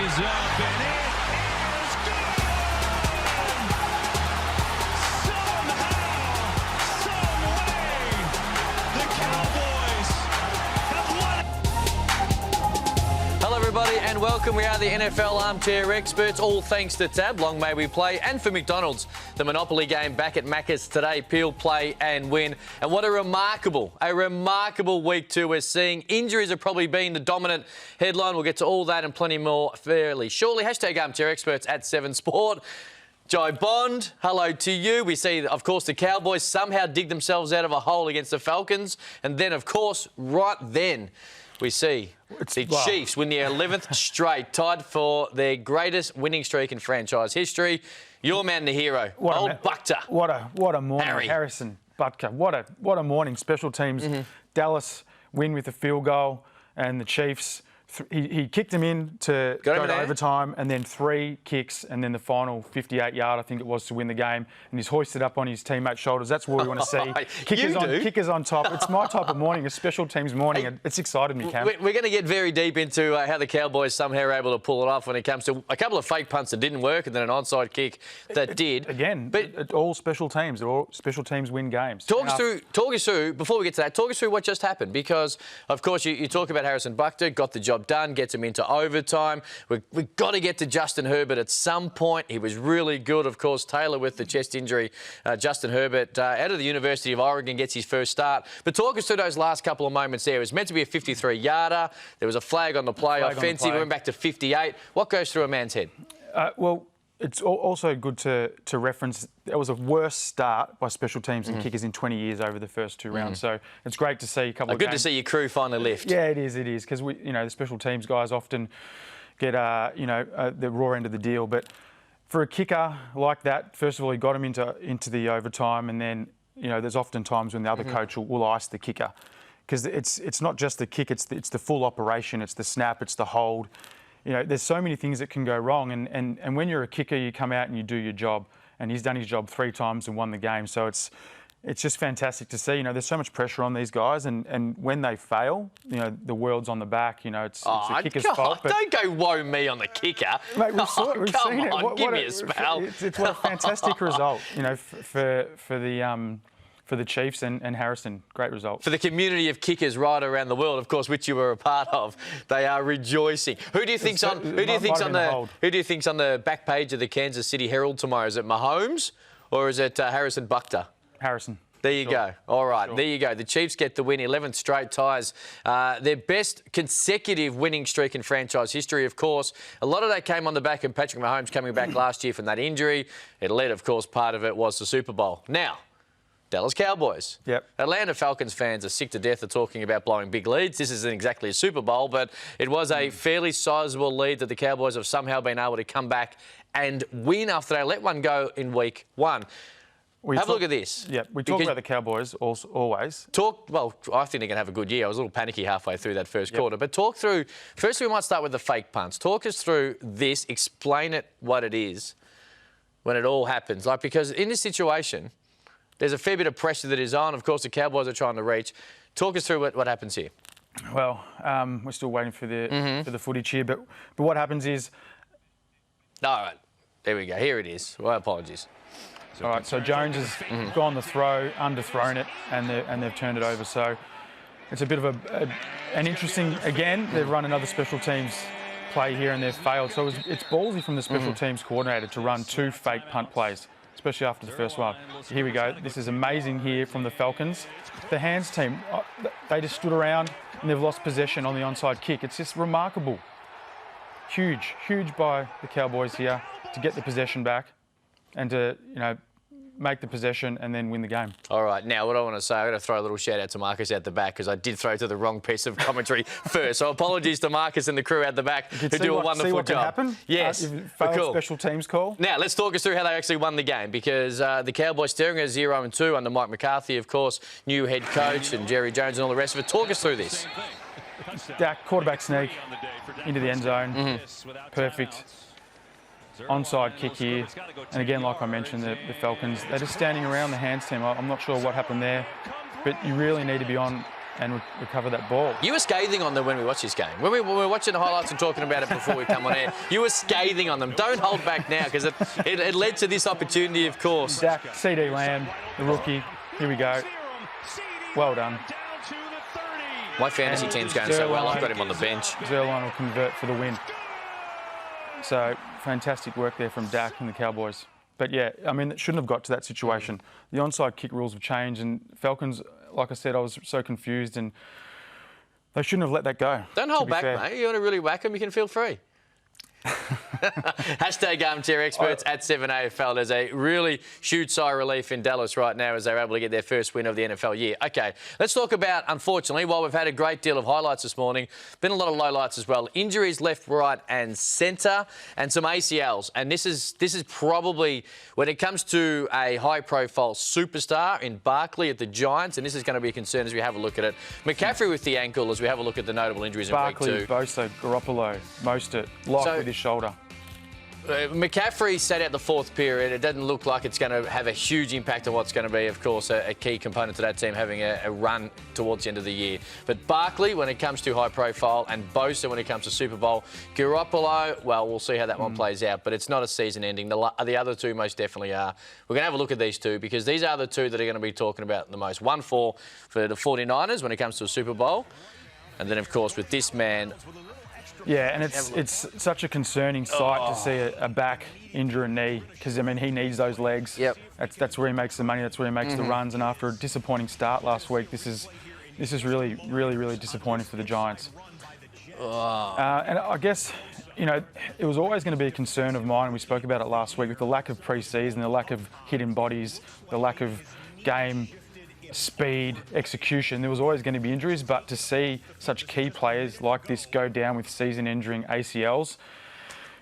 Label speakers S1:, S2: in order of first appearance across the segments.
S1: is up, and it is good! Somehow, some way, the Cowboys have won it!
S2: Hello everybody and welcome. We are the NFL Armchair Experts, all thanks to Tab, long may we play, and for McDonald's. The Monopoly game back at Macca's today, peel, play and win. And what a remarkable week two we're seeing. Injuries have probably been the dominant headline. We'll get to all that and plenty more fairly shortly. Hashtag Armchair Experts at 7 Sport. Joe Bond, hello to you. We see, of course, the Cowboys somehow dig themselves out of a hole against the Falcons. And then, of course, right then, we see the Chiefs win their 11th straight, tied for their greatest winning streak in franchise history. Your man, the hero, old Buckter.
S3: What a morning,
S2: Harry.
S3: Harrison Butker. What a morning. Special teams. Dallas win with a field goal, and the Chiefs. He kicked him in to go to overtime, and then 3 kicks, and then the final 58-yard, I think it was, to win the game. And he's hoisted up on his teammates' shoulders. That's what we want to see. Kickers on top. It's my type of morning, a special teams morning. It's excited me, Cam.
S2: We're going to get very deep into how the Cowboys somehow are able to pull it off when it comes to a couple of fake punts that didn't work, and then an onside kick that did.
S3: Again, but all special teams. All special teams win games.
S2: Talk us through, before we get to that, talk us through what just happened, because, of course, you talk about Harrison Butker, got the job done, gets him into overtime. We've got to get to Justin Herbert at some point. He was really good, of course. Taylor with the chest injury. Justin Herbert out of the University of Oregon gets his first start. But talk us through those last couple of moments there. It was meant to be a 53-yarder. There was a flag on the play, offensive. We went back to 58. What goes through a man's head?
S3: Well, it's also good to reference it was a worse start by special teams and kickers in 20 years over the first 2 rounds. So it's great to see a couple of
S2: good to see your crew finally lift.
S3: Yeah, it is, because the special teams guys often get the raw end of the deal. But for a kicker like that, first of all, he got him into the overtime, and then there's often times when the other coach will ice the kicker, because it's not just the kick, it's the full operation, it's the snap, it's the hold. There's so many things that can go wrong, and when you're a kicker, you come out and you do your job, and he's done his job 3 times and won the game. So it's just fantastic to see. There's so much pressure on these guys, and when they fail, the world's on the back. It's the kicker's fault. But
S2: don't go woe me on the kicker.
S3: Mate, we've seen it.
S2: Give me a spell.
S3: It's what a fantastic result, for the Chiefs and Harrison. Great result.
S2: For the community of kickers right around the world, of course, which you were a part of, they are rejoicing. Who do you think's on the back page of the Kansas City Herald tomorrow? Is it Mahomes or is it Harrison Butker?
S3: Harrison.
S2: There you go. All right, there you go. The Chiefs get the win, 11th straight ties. Their best consecutive winning streak in franchise history, of course. A lot of that came on the back of Patrick Mahomes coming back last year from that injury. It led, of course, part of it was the Super Bowl. Now, Dallas Cowboys.
S3: Yep.
S2: Atlanta Falcons fans are sick to death of talking about blowing big leads. This isn't exactly a Super Bowl, but it was a fairly sizable lead that the Cowboys have somehow been able to come back and win after they let one go in week 1. Have a look at this.
S3: Yeah, we talk about the Cowboys always.
S2: Well, I think they're going to have a good year. I was a little panicky halfway through that first quarter. But talk through, first we might start with the fake punts. Talk us through this, explain it what it is when it all happens. Because in this situation, there's a fair bit of pressure that is on. Of course, the Cowboys are trying to reach. Talk us through what happens here.
S3: Well, we're still waiting for the footage here, but what happens is...
S2: All right, there we go. Here it is. Well, apologies.
S3: All right, so Jones has gone the throw, underthrown it, and they've turned it over. So it's a bit of an interesting... Again, they've run another special teams play here and they've failed. So it's ballsy from the special teams coordinator to run 2 fake punt plays, especially after the first one. So here we go. This is amazing here from the Falcons. The hands team, they just stood around and they've lost possession on the onside kick. It's just remarkable. Huge by the Cowboys here to get the possession back and to, make the possession and then win the game.
S2: All right, now what I want to say, I'm going to throw a little shout out to Marcus out the back because I did throw to the wrong piece of commentary first. So apologies to Marcus and the crew out the back who do a wonderful job.
S3: Can happen?
S2: Yes,
S3: cool. Special teams call.
S2: Now let's talk us through how they actually won the game, because the Cowboys staring at 0-2 under Mike McCarthy, of course, new head coach, and Jerry Jones and all the rest of it. Talk us through this.
S3: Dak, quarterback sneak into the end zone. Perfect. Onside kick here. And again, like I mentioned, the Falcons, they're just standing around the hands team. I'm not sure what happened there, but you really need to be on and recover that ball.
S2: You were scathing on them when we watched this game. When we were watching the highlights and talking about it before we come on air, you were scathing on them. Don't hold back now, because it led to this opportunity, of course.
S3: Dak, CD Lamb, the rookie. Here we go. Well done.
S2: My fantasy team's going so well, I've got him on the bench.
S3: Zerline will convert for the win. So, fantastic work there from Dak and the Cowboys. But yeah, I mean, it shouldn't have got to that situation. The onside kick rules have changed, and Falcons, like I said, I was so confused, and they shouldn't have let that go.
S2: Don't hold back, mate. You want to really whack them, you can feel free. Hashtag armchair experts at 7AFL. There's a really huge sigh of relief in Dallas right now as they're able to get their first win of the NFL year. Okay, let's talk about, unfortunately, while we've had a great deal of highlights this morning, been a lot of lowlights as well. Injuries left, right and centre, and some ACLs. And this is probably, when it comes to a high-profile superstar in Barkley at the Giants, and this is going to be a concern as we have a look at it. McCaffrey with the ankle as we have a look at the notable injuries in
S3: Barkley,
S2: week 2.
S3: Bosa, Garoppolo, Mostert, Lock with his shoulder.
S2: McCaffrey sat out the fourth period. It doesn't look like it's going to have a huge impact on what's going to be, of course, a key component to that team having a run towards the end of the year. But Barkley, when it comes to high profile, and Bosa when it comes to Super Bowl. Garoppolo, well, we'll see how that one plays out, but it's not a season ending. The other two most definitely are. We're going to have a look at these two because these are the two that are going to be talking about the most. 1-4 for the 49ers when it comes to a Super Bowl. And then, of course, with this man...
S3: Yeah, and it's such a concerning sight to see a back injure a knee because, I mean, he needs those legs.
S2: Yep.
S3: That's where he makes the money. That's where he makes the runs. And after a disappointing start last week, this is really, really, really disappointing for the Giants. And I guess, you know, it was always going to be a concern of mine, and we spoke about it last week, with the lack of pre-season, the lack of hidden bodies, the lack of game speed, execution. There was always going to be injuries, but to see such key players like this go down with season-ending ACLs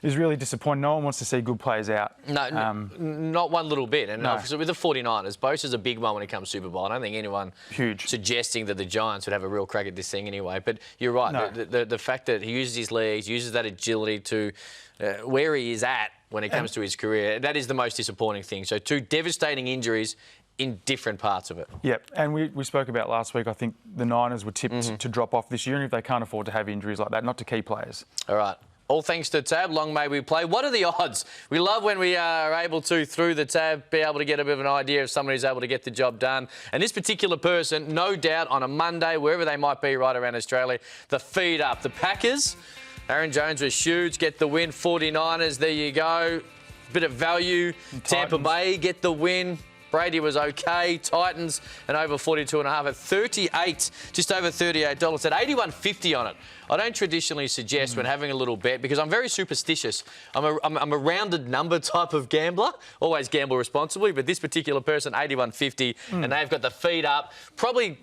S3: is really disappointing. No one wants to see good players out.
S2: No, not one little bit. And obviously with the 49ers, Bosa's a big one when it comes to Super Bowl. I don't think anyone suggesting that the Giants would have a real crack at this thing anyway. But you're right. No. The fact that he uses his legs, uses that agility to where he is at when it comes to his career, that is the most disappointing thing. So 2 devastating injuries in different parts of it.
S3: Yep, and we spoke about last week, I think the Niners were tipped to drop off this year, and if they can't afford to have injuries like that, not to key players.
S2: All right. All thanks to Tab. Long may we play. What are the odds? We love when we are able to, through the Tab, be able to get a bit of an idea of someone who's able to get the job done. And this particular person, no doubt, on a Monday, wherever they might be right around Australia, the feed up. The Packers, Aaron Jones was huge, get the win. 49ers, there you go. Bit of value. Tampa Bay, get the win. Brady was okay. Titans and over 42.5 at 38, just over $38 at 81.50 on it. I don't traditionally suggest when having a little bet because I'm very superstitious. I'm a rounded number type of gambler. Always gamble responsibly, but this particular person, 81.50, and they've got the feed up. Probably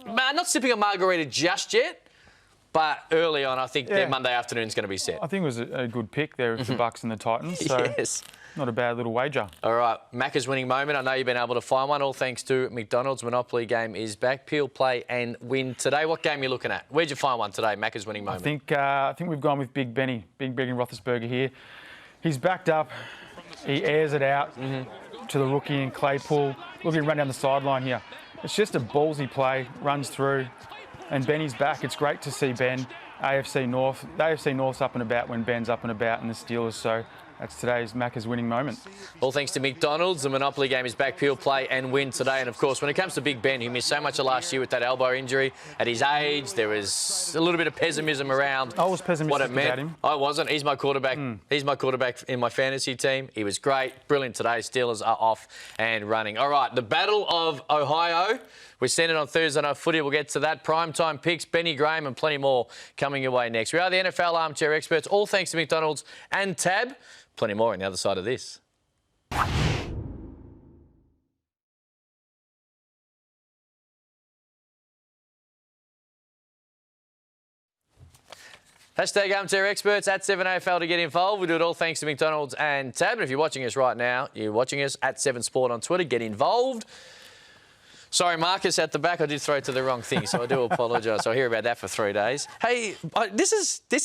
S2: not sipping a margarita just yet. But early on, I think their Monday afternoon's going to be set.
S3: I think it was a good pick there with the Bucks and the Titans. So
S2: yes.
S3: Not a bad little wager.
S2: All right, Macca's winning moment. I know you've been able to find one, all thanks to McDonald's. Monopoly game is back. Peel, play and win today. What game are you looking at? Where'd you find one today, Macca's winning moment?
S3: I think we've gone with Big Benny Roethlisberger here. He's backed up. He airs it out to the rookie in Claypool. Look at him run down the sideline here. It's just a ballsy play, runs through, and Benny's back. It's great to see Ben. AFC North. The AFC North's up and about when Ben's up and about in the Steelers, so that's today's Macca's winning moment.
S2: All thanks to McDonald's. The Monopoly game is back. Peel, play and win today. And, of course, when it comes to Big Ben, who missed so much of last year with that elbow injury, at his age, there was a little bit of pessimism around
S3: I was pessimistic
S2: what it meant.
S3: About him.
S2: I wasn't. He's my quarterback. He's my quarterback in my fantasy team. He was great. Brilliant today. Steelers are off and running. All right, the Battle of Ohio. We're sending it on Thursday Night Footy. We'll get to that. Primetime picks, Benny Graham and plenty more coming your way next. We are the NFL Armchair Experts. All thanks to McDonald's and Tab. Plenty more on the other side of this. Hashtag Armchair Experts at 7AFL to get involved. We do it all thanks to McDonald's and Tab. And if you're watching us right now, you're watching us at 7Sport on Twitter. Get involved. Sorry, Marcus at the back. I did throw it to the wrong thing, so I do apologise. I'll hear about that for 3 days. Hey, this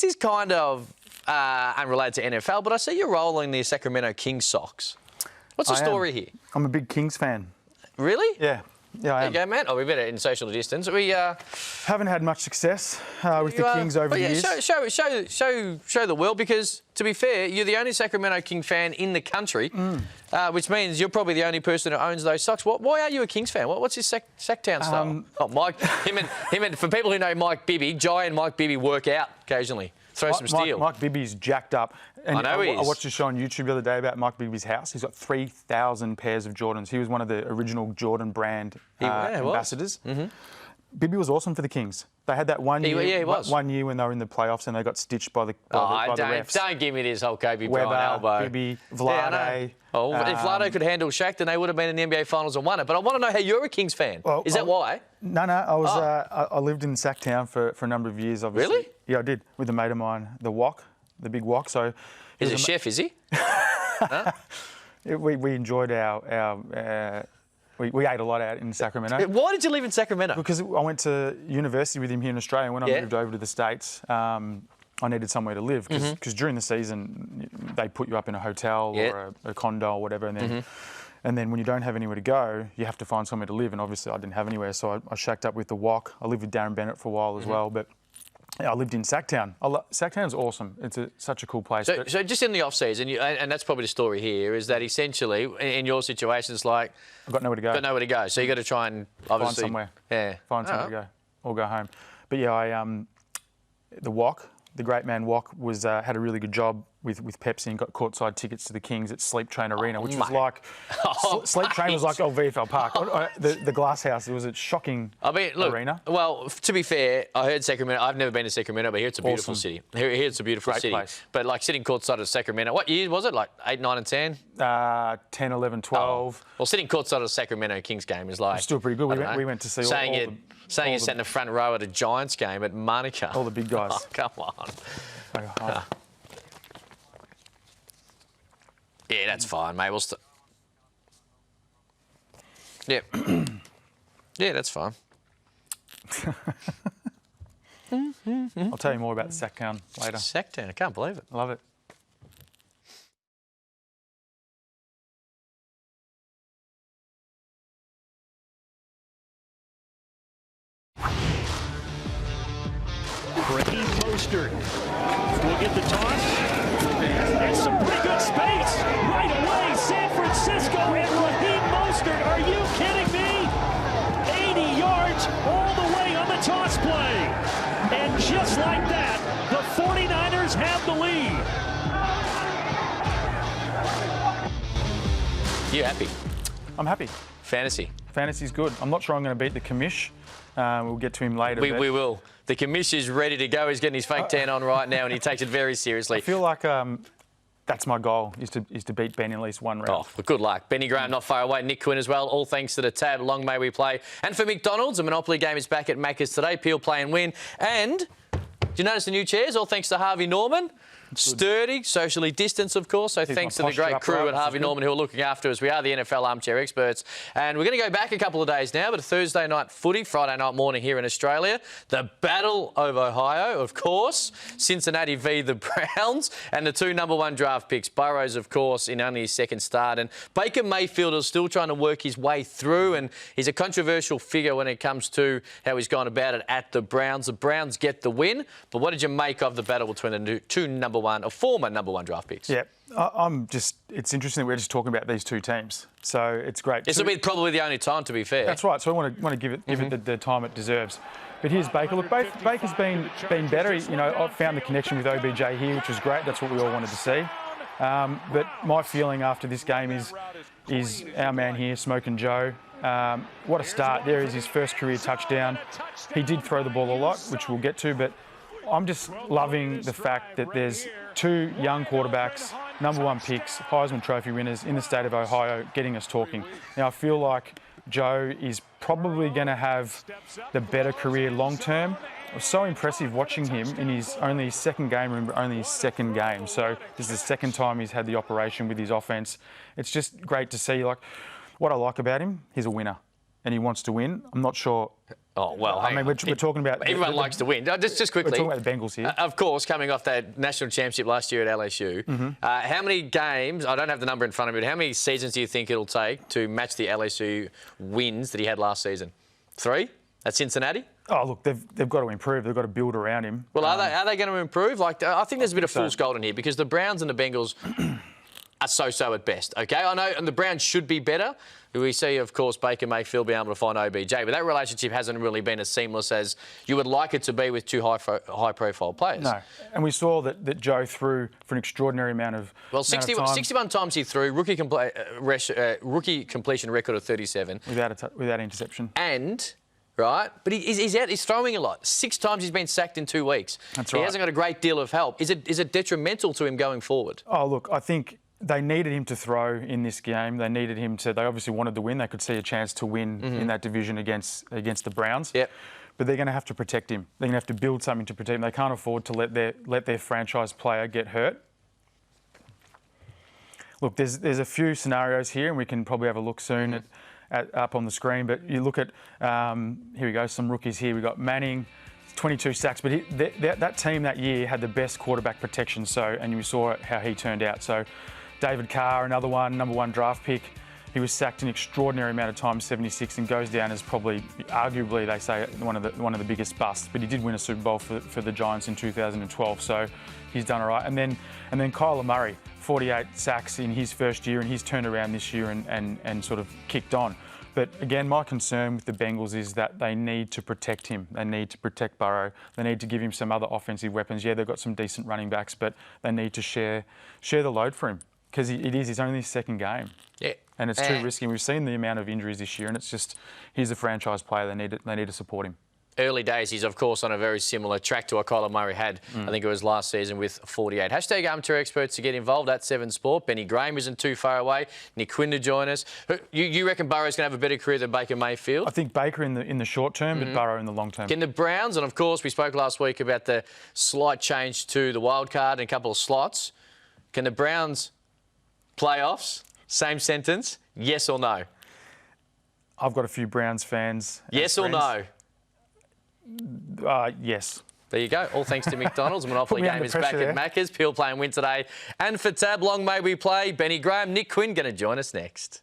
S2: is kind of unrelated to NFL, but I see you're rolling the Sacramento Kings socks. What's the story here?
S3: I'm a big Kings fan.
S2: Really?
S3: Yeah. Yeah, I
S2: There
S3: am.
S2: you go, man. Oh, we better in social distance. We
S3: Haven't had much success with the Kings over
S2: but
S3: the
S2: yeah,
S3: years.
S2: show the world, because to be fair, you're the only Sacramento King fan in the country, which means you're probably the only person who owns those socks. Why are you a Kings fan? What's his Sacktown style? Mike, him and for people who know Mike Bibby, Jai and Mike Bibby work out occasionally. Throw some steel.
S3: Mike Bibby's jacked up. And
S2: I know he is.
S3: I watched a show on YouTube the other day about Mike Bibby's house. He's got 3,000 pairs of Jordans. He was one of the original Jordan brand ambassadors. Bibby was awesome for the Kings. They had that one year, one year when they were in the playoffs and they got stitched by the refs.
S2: Don't give me this whole Kobe Bryant elbow.
S3: Bibby, Vlade.
S2: Yeah, if Vlade could handle Shaq, then they would have been in the NBA Finals and won it. But I want to know how you're a Kings fan.
S3: Well,
S2: is that why?
S3: No. I was. I lived in Sacktown for a number of years. Obviously.
S2: Really?
S3: Yeah, I did with a mate of mine, the big Wok. So
S2: he's a chef, is he? Huh?
S3: We enjoyed our. We ate a lot out in Sacramento.
S2: Why did you live in Sacramento?
S3: Because I went to university with him here in Australia. When I moved over to the States, I needed somewhere to live because during the season they put you up in a hotel or a condo or whatever, and then when you don't have anywhere to go, you have to find somewhere to live. And obviously I didn't have anywhere, so I shacked up with the Wok. I lived with Darren Bennett for a while as well, but. Yeah, I lived in Sacktown. Sacktown's awesome. It's such a cool place.
S2: So just in the off-season, and that's probably the story here, is that essentially, in your situation, it's like...
S3: I've got nowhere to go. So
S2: you got to try and obviously...
S3: Find somewhere.
S2: Yeah.
S3: Find somewhere to go. Or go home. But yeah, the Wok, the great man Wok, had a really good job with Pepsi and got courtside tickets to the Kings at Sleep Train Arena, which was like... Sleep Train was like VFL Park. The Glass House, it was a shocking arena.
S2: Well, to be fair, I heard Sacramento. I've never been to Sacramento, but here it's a beautiful city. Here it's a beautiful city.
S3: Place.
S2: But like sitting courtside at Sacramento, what year was it? Like 8, 9 and 10?
S3: 10, 11, 12.
S2: Well, sitting courtside at a Sacramento Kings game is like...
S3: It's still pretty good. We went to see
S2: saying you sat in the front row at a Giants game at Monica.
S3: All the big guys.
S2: Oh, come on. Yeah, that's fine, mate. Yeah. Yeah, that's fine.
S3: I'll tell you more about Sacktown later.
S2: Sacktown, I can't believe it.
S3: I love it.
S4: Raheem Mostert will get the toss. And some pretty good space right away. San Francisco and Raheem Mostert. Are you kidding me? 80 yards all the way on the toss play. And just like that, the 49ers have the lead.
S2: You happy?
S3: I'm happy.
S2: Fantasy.
S3: Fantasy's good. I'm not sure I'm going to beat the commish. We'll get to him later.
S2: We will. The commish is ready to go. He's getting his fake tan on right now, and he takes it very seriously.
S3: I feel like that's my goal, is to beat Ben in at least one round.
S2: Oh, well, good luck. Benny Graham not far away. Nick Quinn as well. All thanks to the tab. Long may we play. And for McDonald's, a Monopoly game is back at Macca's today. Peel, play and win. And do you notice the new chairs? All thanks to Harvey Norman. Sturdy, socially distanced, of course. So thanks to the great crew at Harvey Norman who are looking after us. We are the NFL Armchair Experts. And we're going to go back a couple of days now, but a Thursday night footy, Friday night morning here in Australia. The Battle of Ohio, of course. Cincinnati v the Browns. And the 2 #1 draft picks. Burrows, of course, in only his second start. And Baker Mayfield is still trying to work his way through. And he's a controversial figure when it comes to how he's gone about it at the Browns. The Browns get the win. But what did you make of the battle between the former #1 draft picks?
S3: Yeah, it's interesting that we're just talking about these two teams. So it's great.
S2: This will be probably the only time, to be fair.
S3: That's right. So I want to give it the time it deserves. But here's Baker. Look, Baker's been better. You know, I've found the connection with OBJ here, which is great. That's what we all wanted to see. But my feeling after this game is our man here, Smokin' Joe. What a start. There is his first career touchdown. He did throw the ball a lot, which we'll get to, but I'm just loving the fact that there's 2 young quarterbacks, #1 picks, Heisman Trophy winners in the state of Ohio getting us talking. Now, I feel like Joe is probably going to have the better career long term. It was so impressive watching him in his only second game, remember, only his second game. So this is the second time he's had the operation with his offense. It's just great to see. Like, what I like about him, he's a winner. and he wants to win. I'm not sure.
S2: Oh, well,
S3: I mean, we're talking about...
S2: Everyone likes to win. Just quickly.
S3: We're talking about the Bengals here.
S2: Of course, coming off that national championship last year at LSU, how many games, I don't have the number in front of me, but how many seasons do you think it'll take to match the LSU wins that he had last season? 3 at Cincinnati?
S3: Oh, look, they've got to improve. They've got to build around him.
S2: Well, are they going to improve? Like, I think there's a bit of fool's gold in here because the Browns and the Bengals are so-so at best, OK? I know, and the Browns should be better. We see, of course, Baker Mayfield being able to find OBJ, but that relationship hasn't really been as seamless as you would like it to be with two high-profile players.
S3: No, and we saw that Joe threw for an extraordinary amount of
S2: Well, 61 times he threw, rookie completion record of 37.
S3: Without interception.
S2: And... Right, but he's out. He's throwing a lot. 6 times he's been sacked in 2 weeks.
S3: That's right.
S2: He hasn't got a great deal of help. Is it detrimental to him going forward?
S3: Oh, look, I think they needed him to throw in this game. They needed him to. They obviously wanted to win. They could see a chance to win in that division against the Browns.
S2: Yep.
S3: But they're going to have to protect him. They're going to have to build something to protect him. They can't afford to let their franchise player get hurt. Look, there's a few scenarios here, and we can probably have a look soon up on the screen. But you look at, here we go, some rookies here. We've got Manning, 22 sacks. But that team that year had the best quarterback protection. And you saw how he turned out. So David Carr, another one, number 1 draft pick. He was sacked an extraordinary amount of times, 76, and goes down as probably, arguably, they say, one of the biggest busts. But he did win a Super Bowl for the Giants in 2012. So he's done all right. And then Kyler Murray, 48 sacks in his first year, and he's turned around this year and sort of kicked on. But again, my concern with the Bengals is that they need to protect him. They need to protect Burrow. They need to give him some other offensive weapons. Yeah, they've got some decent running backs, but they need to share the load for him because it is his only second game. Yeah. And it's too risky. We've seen the amount of injuries this year, and it's just he's a franchise player. They need to support him.
S2: Early days, he's, of course, on a very similar track to what Kyler Murray had, I think it was last season, with 48. Hashtag armchair experts to get involved at 7 Sport. Benny Graham isn't too far away. Nick Quinn to join us. You reckon Burrow's going to have a better career than Baker Mayfield?
S3: I think Baker in the short term, but Burrow in the long term.
S2: Can the Browns, and of course we spoke last week about the slight change to the wild card and a couple of slots, can the Browns playoffs, same sentence, yes or no?
S3: I've got a few Browns fans.
S2: Yes or no?
S3: Yes.
S2: There you go. All thanks to McDonald's. Monopoly game is back at Macca's. Peel, play and win today. And for Tab, long may we play. Benny Graham, Nick Quinn going to join us next.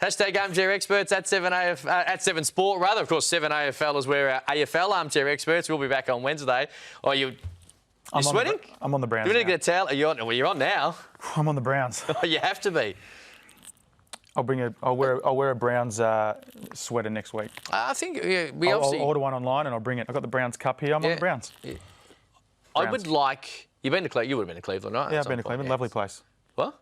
S2: Hashtag armchair experts at 7 Sport, rather. Of course, 7 AFL is where our AFL armchair experts will be back on Wednesday. Oh, you're sweating?
S3: I'm on the Browns.
S2: You need to get a towel. Well, you're on now.
S3: I'm on the Browns.
S2: You have to be.
S3: I'll wear a Browns sweater next week.
S2: I think
S3: I'll order one online and I'll bring it. I've got the Browns cup here. I'm on the Browns. Yeah.
S2: I would like. You've been to Cleveland. You would have been to Cleveland, right?
S3: Yeah, I've been to Cleveland. Lovely place.
S2: What?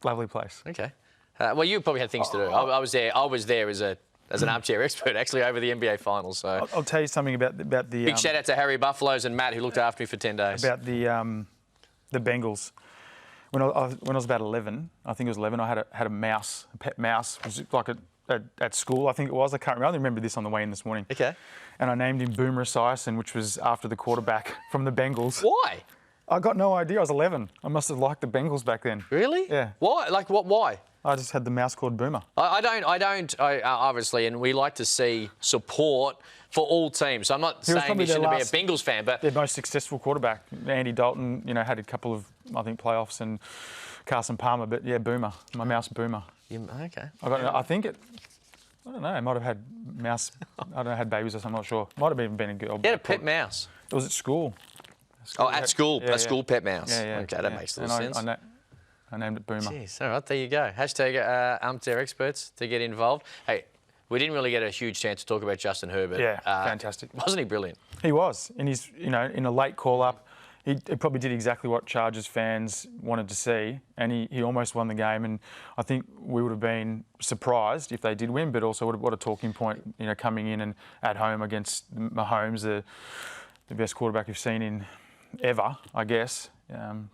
S3: Lovely place.
S2: Okay. Well, you probably had things to do. I was there as an armchair expert, actually, over the NBA Finals. So
S3: I'll tell you something about the
S2: big shout out to Harry Buffaloes and Matt, who looked after me for 10 days.
S3: About the Bengals. When I was about 11, I think it was 11, I had a mouse, a pet mouse. It was like at school, I think it was. I can't remember. I only remember this on the way in this morning.
S2: Okay.
S3: And I named him Boomer Esiason, which was after the quarterback from the Bengals.
S2: Why?
S3: I got no idea. I was 11. I must have liked the Bengals back then.
S2: Really?
S3: Yeah.
S2: Why? Like what? Why?
S3: I just had the mouse called Boomer.
S2: I don't, obviously, and we like to see support for all teams. So I'm not saying you shouldn't be a Bengals fan, but
S3: their most successful quarterback, Andy Dalton, had a couple of, I think, playoffs, and Carson Palmer, but yeah, Boomer, my mouse Boomer.
S2: Okay.
S3: I don't know, it might have had mouse, had babies or something, I'm not sure. Might have even been a girl.
S2: You had a pet mouse?
S3: It was at school.
S2: At school,
S3: yeah,
S2: a school pet mouse.
S3: Yeah.
S2: Okay, that makes a little sense.
S3: I named it Boomer.
S2: Jeez, all right, there you go. Hashtag armchair experts to get involved. Hey, we didn't really get a huge chance to talk about Justin Herbert.
S3: Yeah, fantastic.
S2: Wasn't he brilliant? He
S3: was. And he's, in a late call-up, he probably did exactly what Chargers fans wanted to see, and he almost won the game. And I think we would have been surprised if they did win, but also what a talking point, coming in and at home against Mahomes, the best quarterback we've seen in ever, I guess.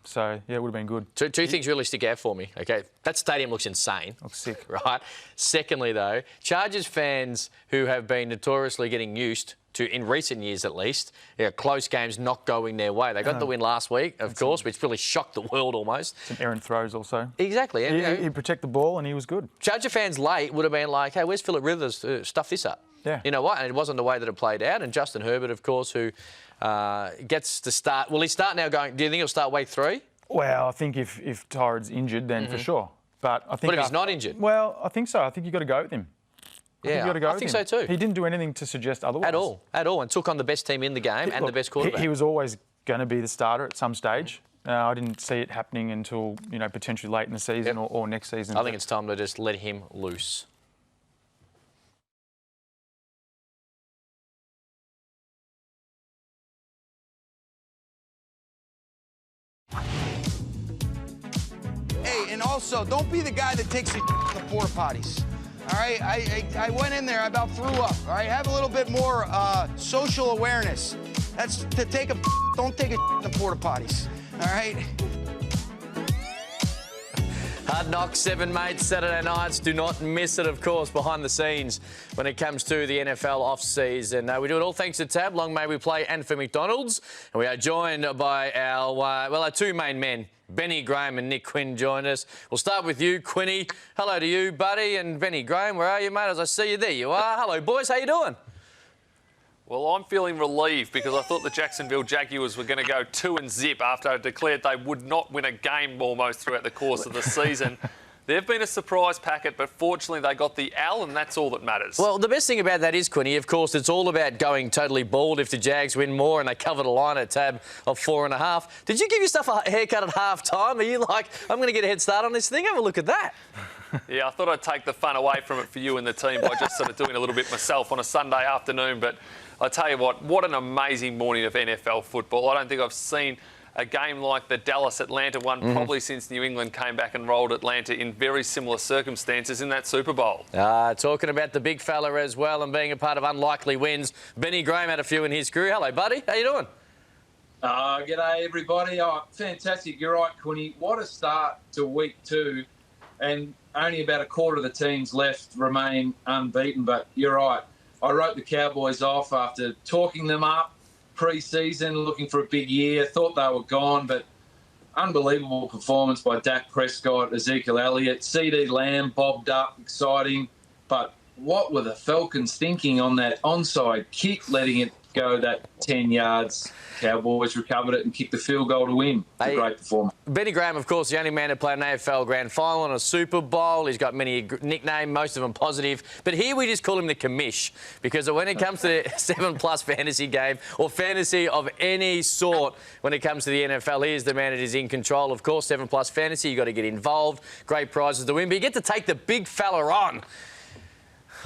S3: So, yeah, it would have been good.
S2: Two things really stick out for me, okay? That stadium looks insane.
S3: Looks sick.
S2: Right? Secondly, though, Chargers fans who have been notoriously getting used to, in recent years at least, close games not going their way. They got the win last week, of course, which really shocked the world almost.
S3: Some errant throws also.
S2: Exactly.
S3: He protect the ball and he was good.
S2: Charger fans late would have been like, hey, where's Philip Rivers to stuff this up?
S3: Yeah.
S2: You know what? And it wasn't the way that it played out. And Justin Herbert, of course, who gets to start. Will he start now going, do you think he'll start week 3?
S3: Well, I think if Tyrod's injured, then for sure. But I think
S2: What if he's not injured?
S3: Well, I think so. I think you've got to go with him.
S2: I think so too.
S3: He didn't do anything to suggest otherwise.
S2: At all, and took on the best team in the game and the best quarterback.
S3: He was always going to be the starter at some stage. I didn't see it happening until, potentially late in the season or next season.
S2: I think it's time to just let him loose.
S5: Hey, and also, don't be the guy that takes the porta potties. All right, I went in there, I about threw up. All right, have a little bit more social awareness. That's to take a. Don't take a in the porta potties. All right.
S2: Hard Knocks, 7 mates, Saturday nights. Do not miss it, of course, behind the scenes when it comes to the NFL off-season. We do it all thanks to Tab, Long May We Play, and for McDonald's. And we are joined by our two main men, Benny Graham and Nick Quinn, join us. We'll start with you, Quinny. Hello to you, buddy. And Benny Graham, where are you, mate? As I see you, there you are. Hello, boys. How you doing?
S6: Well, I'm feeling relieved because I thought the Jacksonville Jaguars were going to go 2-0 after I declared they would not win a game almost throughout the course of the season. They've been a surprise packet, but fortunately they got the L, and that's all that matters.
S2: Well, the best thing about that is, Quinny, of course, it's all about going totally bald if the Jags win more, and they covered a line at Tab of 4.5. Did you give yourself a haircut at half-time? Are you like, I'm going to get a head start on this thing? Have a look at that.
S6: Yeah, I thought I'd take the fun away from it for you and the team by just sort of doing a little bit myself on a Sunday afternoon, but I tell you what an amazing morning of NFL football. I don't think I've seen a game like the Dallas-Atlanta one probably since New England came back and rolled Atlanta in very similar circumstances in that Super Bowl.
S2: Talking about the big fella as well and being a part of unlikely wins, Benny Graham had a few in his crew. Hello, buddy. How you doing?
S7: G'day, everybody. Oh, fantastic. You're right, Quinny. What a start to week 2. And only about a quarter of the teams left remain unbeaten. But you're right. I wrote the Cowboys off after talking them up pre-season, looking for a big year. Thought they were gone, but unbelievable performance by Dak Prescott, Ezekiel Elliott, CD Lamb bobbed up, exciting. But what were the Falcons thinking on that onside kick, letting it go that 10 yards? Cowboys recovered it and kicked the field goal to win. It's a great performance.
S2: Benny Graham, of course, the only man to play an AFL Grand Final and a Super Bowl. He's got many nicknames, most of them positive. But here we just call him the commish because when it comes to the 7+ fantasy game or fantasy of any sort, when it comes to the NFL, he is the man that is in control. Of course, 7+ fantasy, you've got to get involved. Great prizes to win, but you get to take the big fella on.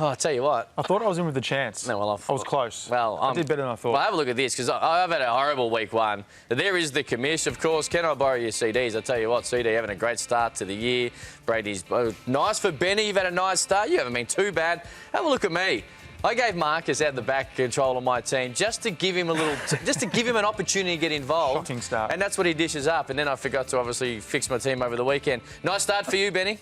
S2: Oh, I'll tell you what.
S3: I thought I was in with a chance.
S2: No, well,
S3: I was close.
S2: Well,
S3: I did better than I thought.
S2: Well, have a look at this, because I've had a horrible week 1. There is the commish, of course. Can I borrow your CDs? I tell you what, CD having a great start to the year. Brady's nice for Benny. You've had a nice start. You haven't been too bad. Have a look at me. I gave Marcus out the back control of my team just to give him a little, just to give him an opportunity to get involved.
S3: Shocking start.
S2: And that's what he dishes up. And then I forgot to obviously fix my team over the weekend. Nice start for you, Benny.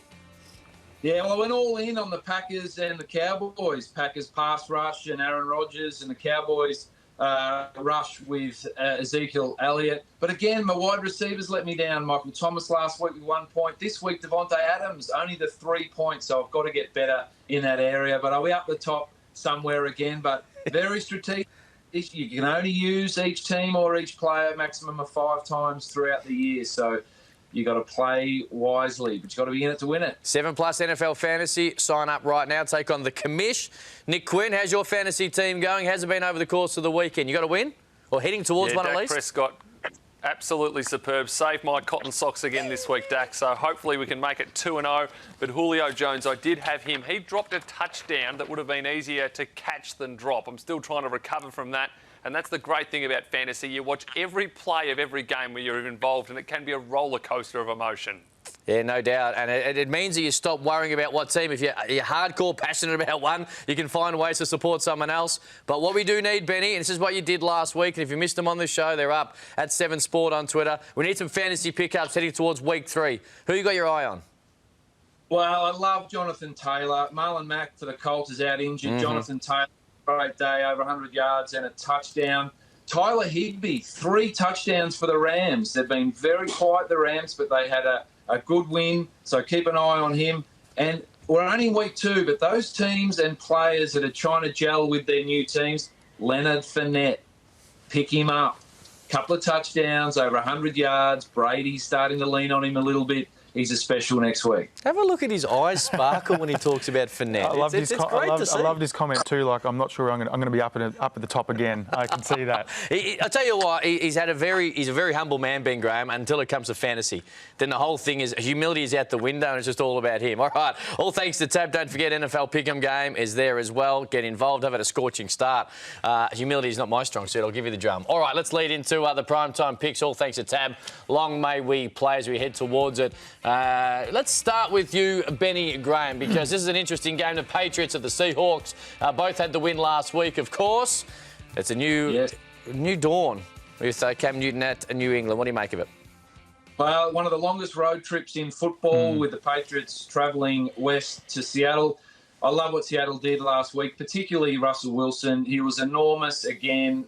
S7: Yeah, well, I went all in on the Packers and the Cowboys. Packers pass rush and Aaron Rodgers, and the Cowboys rush with Ezekiel Elliott. But again, my wide receivers let me down. Michael Thomas last week with 1 point. This week, Devontae Adams, only the 3 points. So I've got to get better in that area. But I'll be up the top somewhere again. But very strategic. You can only use each team or each player maximum of 5 times throughout the year. So you got to play wisely, but you got to be in it to win it.
S2: 7+ NFL fantasy. Sign up right now. Take on the commish. Nick Quinn, how's your fantasy team going? How's it been over the course of the weekend? You got to win? Or heading towards one
S6: Dak
S2: at least?
S6: Prescott, absolutely superb. Saved my cotton socks again this week, Dak, so hopefully we can make it 2-0. But Julio Jones, I did have him. He dropped a touchdown that would have been easier to catch than drop. I'm still trying to recover from that. And that's the great thing about fantasy. You watch every play of every game where you're involved, and it can be a roller coaster of emotion.
S2: Yeah, no doubt. And it means that you stop worrying about what team. If you're hardcore passionate about one, you can find ways to support someone else. But what we do need, Benny, and this is what you did last week, and if you missed them on the show, they're up at 7 Sport on Twitter. We need some fantasy pickups heading towards week 3. Who you got your eye on?
S7: Well, I love Jonathan Taylor. Marlon Mack for the Colts is out injured. Jonathan Taylor great day, over 100 yards and a touchdown. Tyler Higbee, 3 touchdowns for the Rams. They've been very quiet, the Rams, but they had a good win, so keep an eye on him. And we're only in week 2, but those teams and players that are trying to gel with their new teams, Leonard Fournette, pick him up. Couple of touchdowns, over 100 yards. Brady's starting to lean on him a little bit. He's a special next week.
S2: Have a look at his eyes sparkle when he talks about Fournette.
S3: I love this comment too. Like, I'm not sure I'm going to be up at the top again. I can see that.
S2: I tell you what, he's a very humble man, Ben Graham, until it comes to fantasy. Then the whole thing is humility is out the window, and it's just all about him. All right, all thanks to Tab. Don't forget, NFL Pick'em game is there as well. Get involved. Have had a scorching start. Humility is not my strong suit. I'll give you the drum. All right, let's lead into the primetime picks. All thanks to Tab. Long may we play as we head towards it. Let's start with you, Benny Graham, because this is an interesting game. The Patriots and the Seahawks both had the win last week, of course. It's a new dawn with Cam Newton at New England. What do you make of it?
S7: Well, one of the longest road trips in football with the Patriots travelling west to Seattle. I love what Seattle did last week, particularly Russell Wilson. He was enormous again,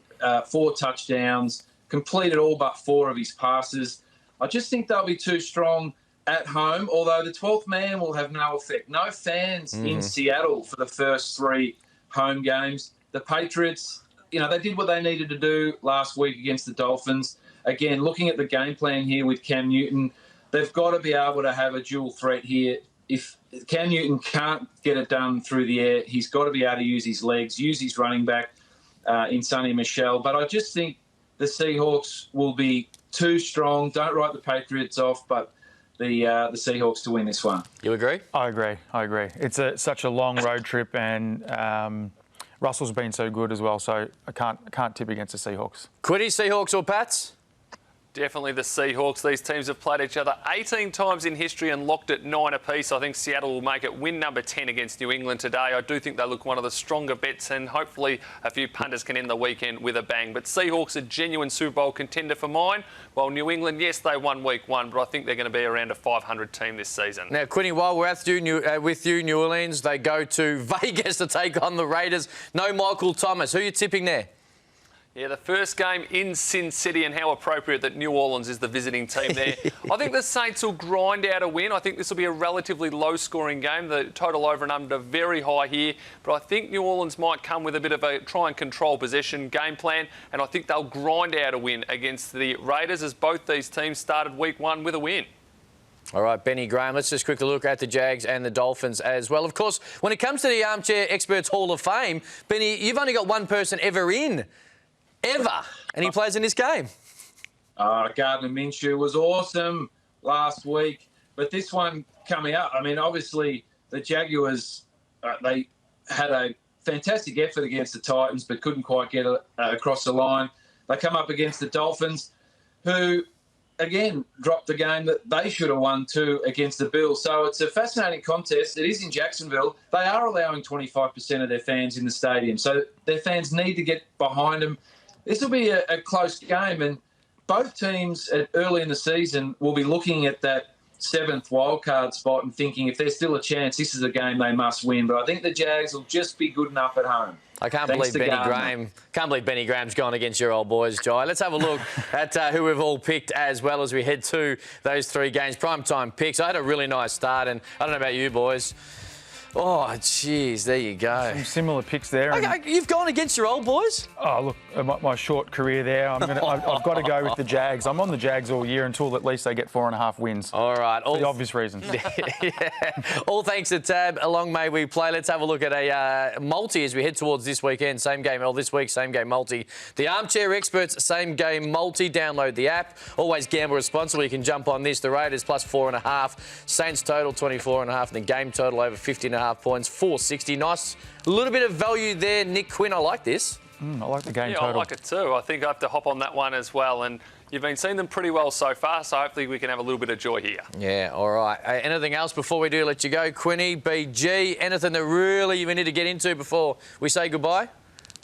S7: 4 touchdowns, completed all but 4 of his passes. I just think they'll be too strong at home, although the 12th man will have no effect. No fans in Seattle for the first 3 home games. The Patriots, they did what they needed to do last week against the Dolphins. Again, looking at the game plan here with Cam Newton, they've got to be able to have a dual threat here. If Cam Newton can't get it done through the air, he's got to be able to use his legs, use his running back in Sonny Michel. But I just think the Seahawks will be too strong. Don't write the Patriots off, but the Seahawks to win this one.
S2: You agree?
S3: I agree. It's such a long road trip, and Russell's been so good as well, so I can't tip against the Seahawks.
S2: Quiddy, Seahawks or Pats?
S6: Definitely the Seahawks. These teams have played each other 18 times in history and locked at 9 apiece. I think Seattle will make it win number 10 against New England today. I do think they look one of the stronger bets, and hopefully a few punters can end the weekend with a bang. But Seahawks a genuine Super Bowl contender for mine, while New England, yes, they won week 1, but I think they're going to be around a 500 team this season.
S2: Now, Quinny, while we're with you, New Orleans, they go to Vegas to take on the Raiders. No Michael Thomas. Who are you tipping there?
S6: Yeah, the first game in Sin City, and how appropriate that New Orleans is the visiting team there. I think the Saints will grind out a win. I think this will be a relatively low-scoring game. The total over and under very high here. But I think New Orleans might come with a bit of a try and control possession game plan, and I think they'll grind out a win against the Raiders, as both these teams started week 1 with a win.
S2: All right, Benny Graham, let's just quickly look at the Jags and the Dolphins as well. Of course, when it comes to the Armchair Experts Hall of Fame, Benny, you've only got one person ever in. And he plays in this game.
S7: Gardner Minshew was awesome last week, but this one coming up, I mean, obviously the Jaguars, they had a fantastic effort against the Titans, but couldn't quite get across the line. They come up against the Dolphins, who, again, dropped the game that they should have won too against the Bills. So it's a fascinating contest. It is in Jacksonville. They are allowing 25% of their fans in the stadium, so their fans need to get behind them. This will be a close game, and both teams early in the season will be looking at that 7th wildcard spot and thinking if there's still a chance, this is a game they must win. But I think the Jags will just be good enough at home.
S2: I can't believe Benny Graham's gone against your old boys, Jai. Let's have a look at who we've all picked as well as we head to those 3 games. Primetime picks. I had a really nice start, and I don't know about you boys. Oh, jeez, there you go.
S3: Some similar picks there.
S2: You've gone against your old boys?
S3: Oh, look, my short career there, I've got to go with the Jags. I'm on the Jags all year until at least they get 4.5 wins.
S2: All right.
S3: For the obvious reasons.
S2: Yeah. All thanks to Tab. Along may we play. Let's have a look at a multi as we head towards this weekend. Same game, this week, same game multi. The Armchair Experts, same game multi. Download the app. Always gamble responsibly. You can jump on this. The Raiders plus 4.5. Saints total 24.5. And the game total over 50.5 points, 460. Nice little bit of value there, Nick Quinn. I like this.
S3: I like the game
S6: yeah,
S3: total.
S6: I like it too. I think I have to hop on that one as well. And you've been seeing them pretty well so far, so hopefully we can have a little bit of joy here. Yeah,
S2: all right. Anything else before we do let you go, Quinny, BG? Anything that really we need to get into before we say goodbye?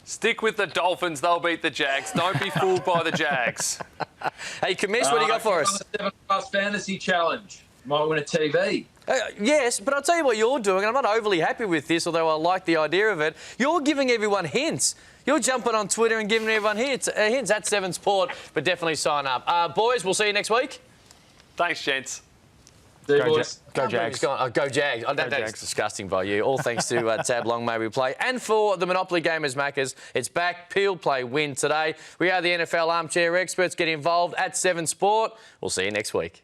S6: Stick with the Dolphins. They'll beat the Jags. Don't be fooled by the Jags.
S2: Hey, Commish, what do you got for us?
S7: The 7+ Fantasy Challenge. Might win a TV.
S2: Yes, but I'll tell you what you're doing, and I'm not overly happy with this, although I like the idea of it. You're giving everyone hints. You're jumping on Twitter and giving everyone hints at 7 Sport, but definitely sign up. Boys, we'll see you next week.
S6: Thanks, gents.
S3: Go Jags.
S2: Go Jags. That is disgusting by you. All thanks to Tab Long May We Play. And for the Monopoly Gamers Maccas, it's back. Peel, play, win today. We are the NFL Armchair Experts. Get involved at 7 Sport. We'll see you next week.